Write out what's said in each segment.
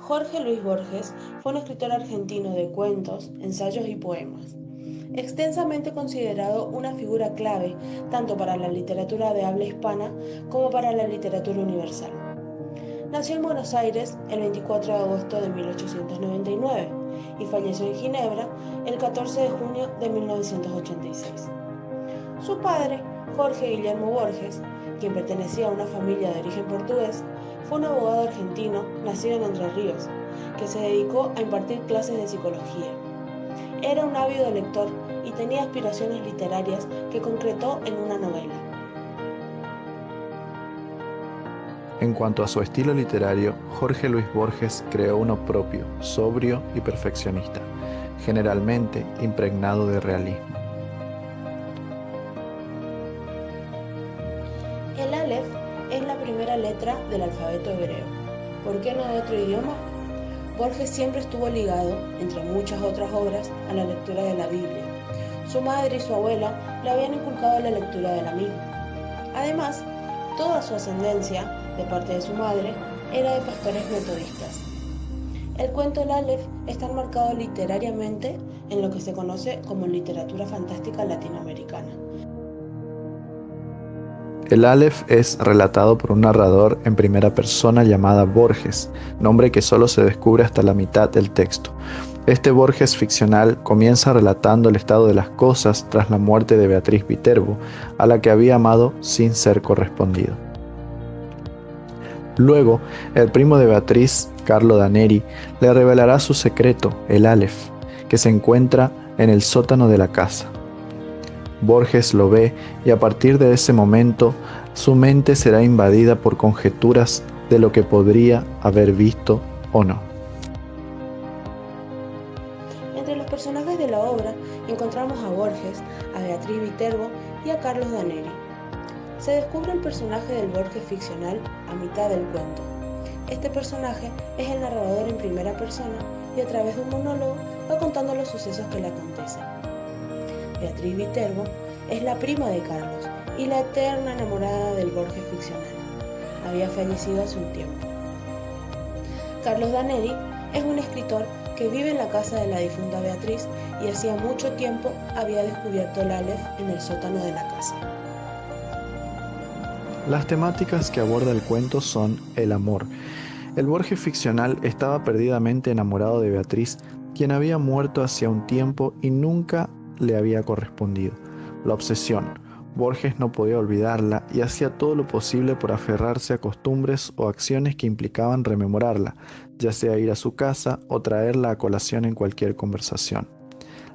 Jorge Luis Borges fue un escritor argentino de cuentos, ensayos y poemas, extensamente considerado una figura clave tanto para la literatura de habla hispana como para la literatura universal. Nació en Buenos Aires el 24 de agosto de 1899 y falleció en Ginebra el 14 de junio de 1986. Su padre, Jorge Guillermo Borges, quien pertenecía a una familia de origen portugués, fue un abogado argentino nacido en Entre Ríos, que se dedicó a impartir clases de psicología. Era un ávido lector y tenía aspiraciones literarias que concretó en una novela. En cuanto a su estilo literario, Jorge Luis Borges creó uno propio, sobrio y perfeccionista, generalmente impregnado de realismo. El Aleph es la primera letra del alfabeto hebreo. ¿Por qué no de otro idioma? Borges siempre estuvo ligado, entre muchas otras obras, a la lectura de la Biblia. Su madre y su abuela le habían inculcado la lectura de la misma. Además, toda su ascendencia, de parte de su madre, era de pastores metodistas. El cuento El Aleph está enmarcado literariamente en lo que se conoce como literatura fantástica latinoamericana. El Aleph es relatado por un narrador en primera persona llamada Borges, nombre que solo se descubre hasta la mitad del texto. Este Borges ficcional comienza relatando el estado de las cosas tras la muerte de Beatriz Viterbo, a la que había amado sin ser correspondido. Luego, el primo de Beatriz, Carlo Daneri, le revelará su secreto, el Aleph, que se encuentra en el sótano de la casa. Borges lo ve y a partir de ese momento su mente será invadida por conjeturas de lo que podría haber visto o no. Entre los personajes de la obra encontramos a Borges, a Beatriz Viterbo y a Carlos Daneri. Se descubre el personaje del Borges ficcional a mitad del cuento. Este personaje es el narrador en primera persona y a través de un monólogo va contando los sucesos que le acontecen. Beatriz Viterbo es la prima de Carlos y la eterna enamorada del Borges ficcional. Había fallecido hace un tiempo. Carlos Daneri es un escritor que vive en la casa de la difunta Beatriz y hacía mucho tiempo había descubierto el Aleph en el sótano de la casa. Las temáticas que aborda el cuento son el amor. El Borges ficcional estaba perdidamente enamorado de Beatriz, quien había muerto hacía un tiempo y nunca le había correspondido. La obsesión. Borges no podía olvidarla y hacía todo lo posible por aferrarse a costumbres o acciones que implicaban rememorarla, ya sea ir a su casa o traerla a colación en cualquier conversación.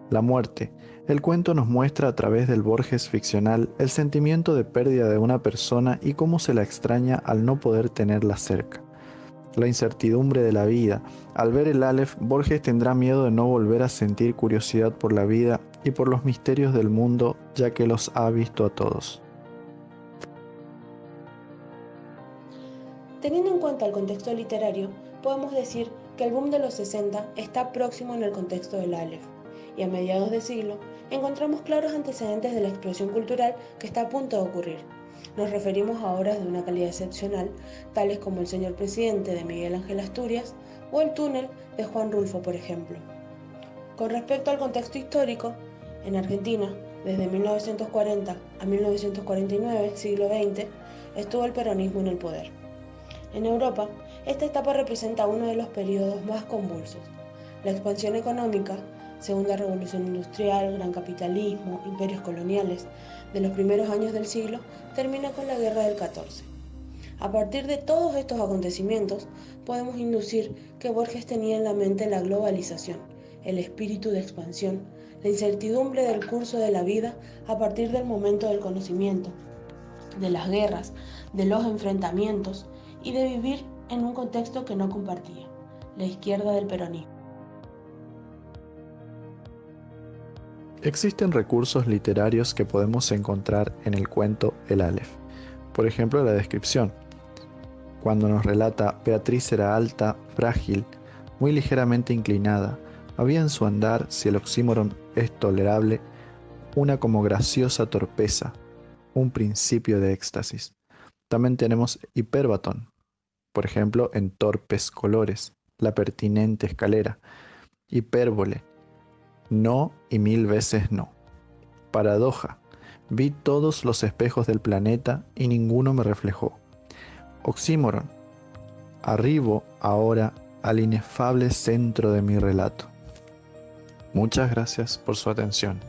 La muerte. El cuento nos muestra a través del Borges ficcional el sentimiento de pérdida de una persona y cómo se la extraña al no poder tenerla cerca. La incertidumbre de la vida. Al ver el Aleph, Borges tendrá miedo de no volver a sentir curiosidad por la vida y por los misterios del mundo, ya que los ha visto a todos. Teniendo en cuenta el contexto literario, podemos decir que el boom de los 60 está próximo en el contexto del Aleph, y a mediados de siglo encontramos claros antecedentes de la explosión cultural que está a punto de ocurrir. Nos referimos a obras de una calidad excepcional, tales como El Señor Presidente de Miguel Ángel Asturias o El Túnel de Juan Rulfo, por ejemplo. Con respecto al contexto histórico, en Argentina, desde 1940 a 1949, siglo XX, estuvo el peronismo en el poder. En Europa, esta etapa representa uno de los periodos más convulsos. La expansión económica, segunda revolución industrial, gran capitalismo, imperios coloniales, de los primeros años del siglo, termina con la Guerra del 14. A partir de todos estos acontecimientos, podemos inducir que Borges tenía en la mente la globalización, el espíritu de expansión, la incertidumbre del curso de la vida a partir del momento del conocimiento, de las guerras, de los enfrentamientos y de vivir en un contexto que no compartía, la izquierda del peronismo. Existen recursos literarios que podemos encontrar en el cuento El Aleph. Por ejemplo, la descripción. Cuando nos relata Beatriz era alta, frágil, muy ligeramente inclinada, había en su andar, si el oxímoron es tolerable, una como graciosa torpeza, un principio de éxtasis. También tenemos hipérbaton, por ejemplo, en torpes colores. la pertinente escalera. Hipérbole, no y 1000 veces no. Paradoja, vi todos los espejos del planeta y ninguno me reflejó. Oxímoron, arribo ahora al inefable centro de mi relato. Muchas gracias por su atención.